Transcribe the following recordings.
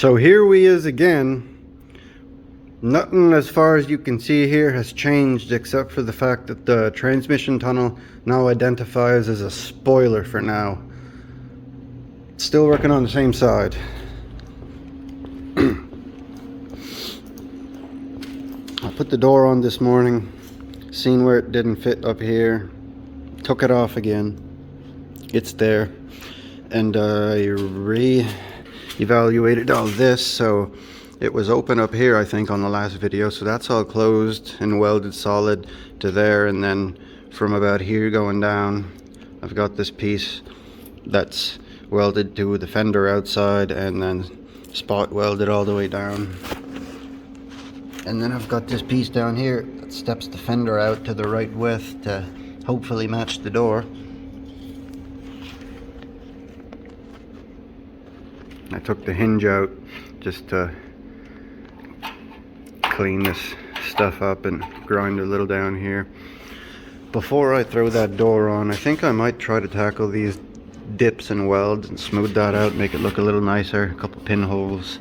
So here we is again. Nothing as far as you can see here has changed except for the fact that the transmission tunnel now identifies as a spoiler for now. Still working on the same side. I put the door on this morning, seen where it didn't fit up here, took it off again. It's there. And I re-evaluated all this, so it was open up here, I think, on the last video, so that's all closed and welded solid to there. And then from about here going down, I've got this piece that's welded to the fender outside and then spot welded all the way down. And then I've got this piece down here that steps the fender out to the right width to hopefully match the door. I took the hinge out just to clean this stuff up and grind a little down here. Before I throw that door on, I think I might try to tackle these dips and welds and smooth that out, make it look a little nicer. A couple pinholes,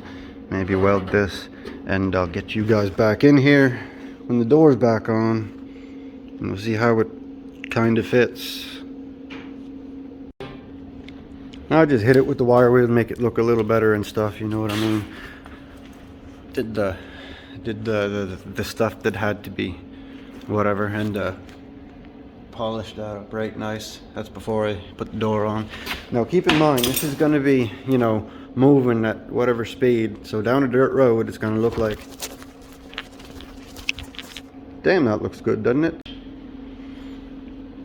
maybe weld this, and I'll get you guys back in here when the door's back on, and we'll see how it kind of fits. I just hit it with the wire wheel to make it look a little better and stuff, you know what I mean. Did the stuff that had to be whatever, and polished that up right nice. That's before I put the door on. Now keep in mind, this is going to be, you know, moving at whatever speed, so down a dirt road it's going to look like, damn, that looks good, doesn't it?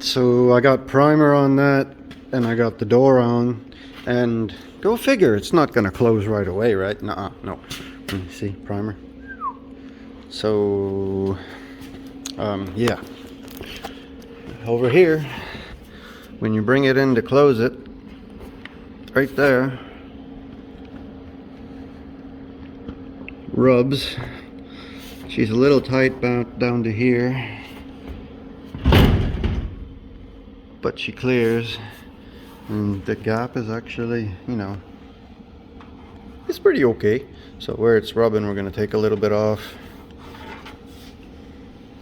So I got primer on that, and I got the door on, and go figure, it's not going to close right away, right? Nuh-uh, no. Let me see, primer. So yeah, over here, when you bring it in to close it, right there, rubs. She's a little tight down to here, but she clears, and the gap is actually, you know, it's pretty okay. So where it's rubbing, we're going to take a little bit off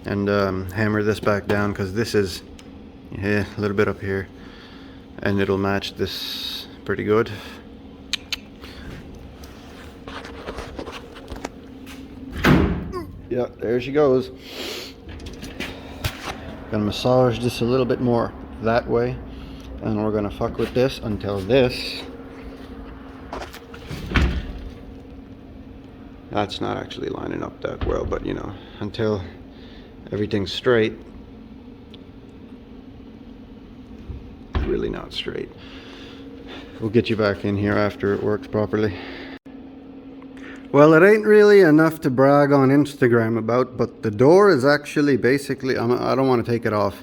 and hammer this back down, because this is a little bit up here, and it'll match this pretty good. Yeah, there she goes. Gonna massage this a little bit more that way, and we're gonna fuck with this until this. That's not actually lining up that well, but you know, until everything's straight. Really not straight. We'll get you back in here after it works properly. Well, it ain't really enough to brag on Instagram about, but the door is actually basically, I don't want to take it off.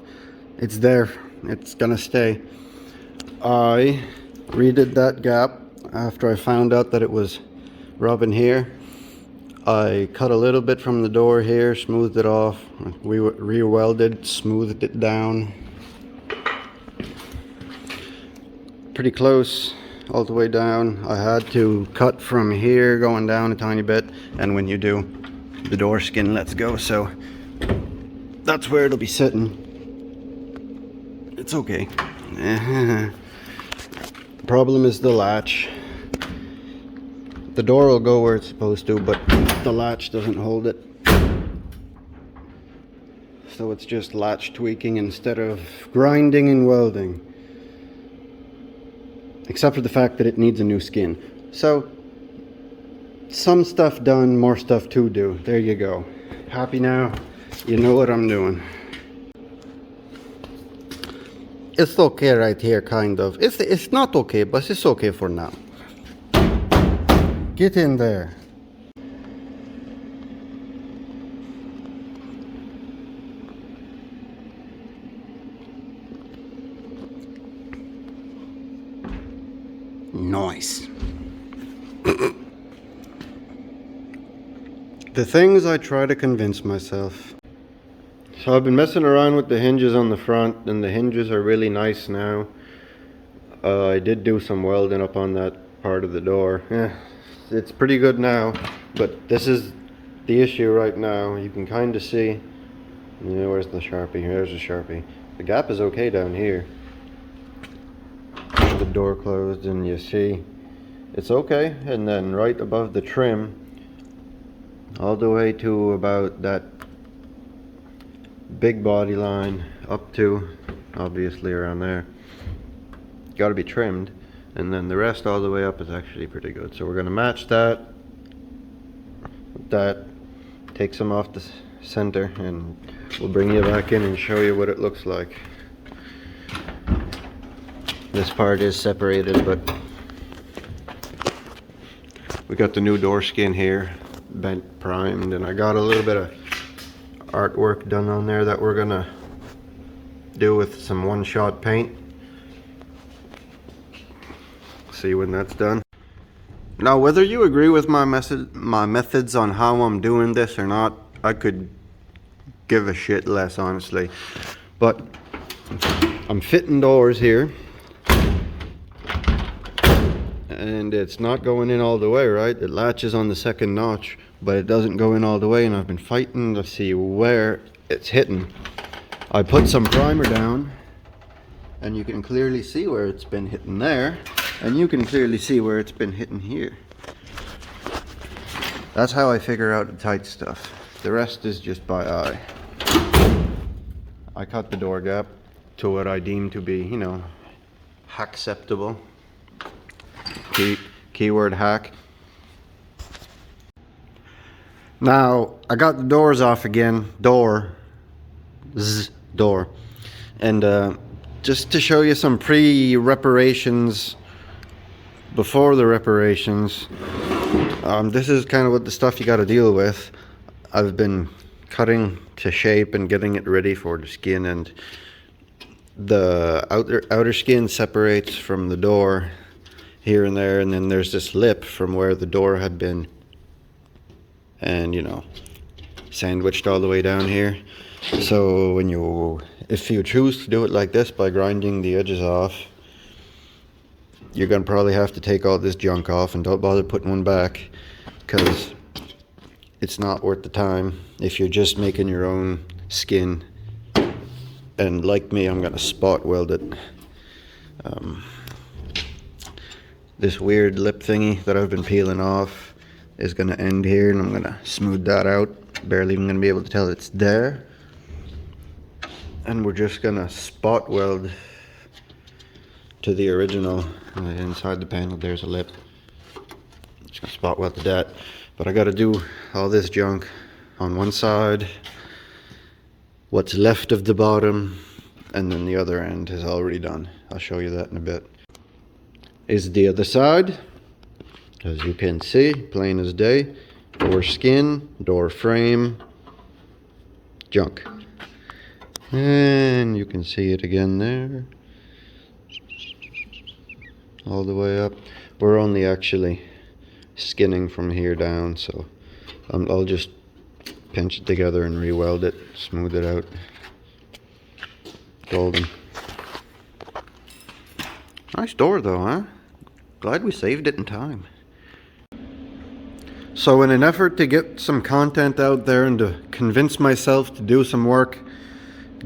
It's there. It's gonna stay. I redid that gap after I found out that it was rubbing here. I cut a little bit from the door here, smoothed it off. We re-welded, smoothed it down. Pretty close all the way down. I had to cut from here going down a tiny bit, and when you do, the door skin lets go, so that's where it'll be sitting. It's okay. The problem is the latch. The door will go where it's supposed to, but the latch doesn't hold it. So it's just latch tweaking instead of grinding and welding. Except for the fact that it needs a new skin. So, some stuff done, more stuff to do. There you go. Happy now? You know what I'm doing. It's okay right here, kind of. It's not okay, but it's okay for now. Get in there. Nice. The things I try to convince myself. So I've been messing around with the hinges on the front, and the hinges are really nice now. I did do some welding up on that part of the door. it's pretty good now, but this is the issue right now. You can kind of see, where's the Sharpie? There's a Sharpie. The gap is okay down here. The door closed, and you see it's okay, and then right above the trim all the way to about that big body line up to obviously around there, got to be trimmed, and then the rest all the way up is actually pretty good. So we're going to match that with that, take some off the center, and we'll bring you back in and show you what it looks like. This part is separated, but we got the new door skin here, bent, primed, and I got a little bit of artwork done on there that we're gonna do with some one-shot paint. See when that's done. Now, whether you agree with my methods on how I'm doing this or not, I could give a shit less, honestly. But I'm fitting doors here, and it's not going in all the way, right? It latches on the second notch, but it doesn't go in all the way, and I've been fighting to see where it's hitting. I put some primer down, and you can clearly see where it's been hitting there, and you can clearly see where it's been hitting here. That's how I figure out the tight stuff. The rest is just by eye. I cut the door gap to what I deem to be, hack-ceptable. Keyword hack. Now, I got the doors off again. Door. And just to show you some pre-reparations before the reparations. This is kind of what the stuff you got to deal with. I've been cutting to shape and getting it ready for the skin, and the outer skin separates from the door here and there, and then there's this lip from where the door had been, and sandwiched all the way down here. So if you choose to do it like this by grinding the edges off, you're gonna probably have to take all this junk off, and don't bother putting one back, because it's not worth the time if you're just making your own skin. And like me, I'm gonna spot weld it. This weird lip thingy that I've been peeling off is gonna end here, and I'm gonna smooth that out. Barely even gonna be able to tell it's there. And we're just gonna spot weld to the original. Inside the panel there's a lip. Just gonna spot weld to that. But I gotta do all this junk on one side, what's left of the bottom, and then the other end is already done. I'll show you that in a bit. Is the other side, as you can see, plain as day. Door skin, door frame, junk. And you can see it again there. All the way up. We're only actually skinning from here down, so I'll just pinch it together and re-weld it, smooth it out. Golden. Nice door though, huh? Glad we saved it in time. So in an effort to get some content out there and to convince myself to do some work,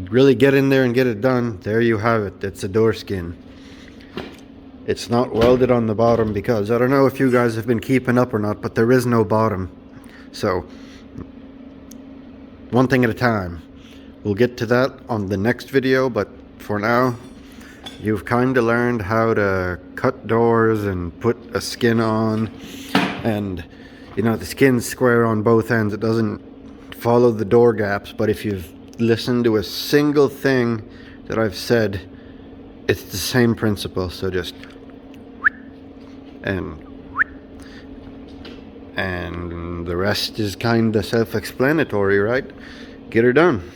really get in there and get it done, there you have it. It's a door skin. It's not welded on the bottom because I don't know if you guys have been keeping up or not, but there is no bottom. So one thing at a time. We'll get to that on the next video, but for now, you've kind of learned how to cut doors and put a skin on, and the skin's square on both ends. It doesn't follow the door gaps, but if you've listened to a single thing that I've said, it's the same principle. So just and the rest is kind of self-explanatory, right? Get her done.